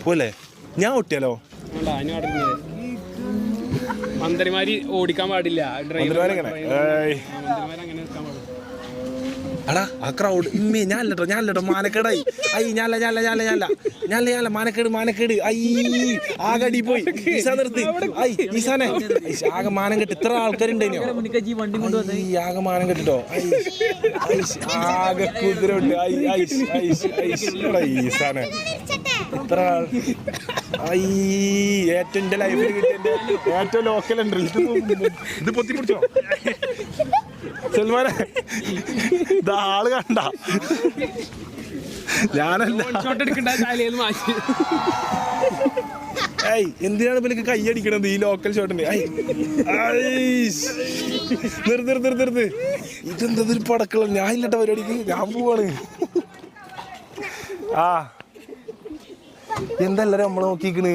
പോലെ ഞാൻ ഒട്ടിയാലോ? മന്ത്രിമാര് ഓടിക്കാൻ പാടില്ല. എടാ ആ ക്രൗഡ് ഞാനല്ലോ മാനക്കേടായി. ഞാനല്ല മാനക്കേട് ആകടി പോയി. ഈസാ നിർത്തി. ഈസാനെ ആകെ മാനം കെട്ടി. ഇത്ര ആൾക്കാരുണ്ടോ? ആകെ മാനം കെട്ടിട്ടോ. ആകെ കുതിരണ്ട്. ഈസാനെ ഇത്ര ആൾ. ഏറ്റവും എന്റെ ലൈഫിൽ കിട്ടിയ ഏറ്റവും ലോക്കൽ ഉണ്ട്. ഇത് പൊത്തി പിടിച്ചോ സൽമാനെ. ഇതാള് കണ്ട ഞാനല്ല. എന്തിനാണ് ഇവർക്ക് കൈയടിക്കണത് ഈ ലോക്കൽ ഷോട്ടിന്? നിർത്ത്. ഇതെന്തൊരു പടക്കള. ഞാൻ ഇല്ലട്ട പരിപാടിക്ക്. ഞാൻ പോവാണ്. എന്തല്ലാരും നമ്മളെ നോക്കിക്കണ്.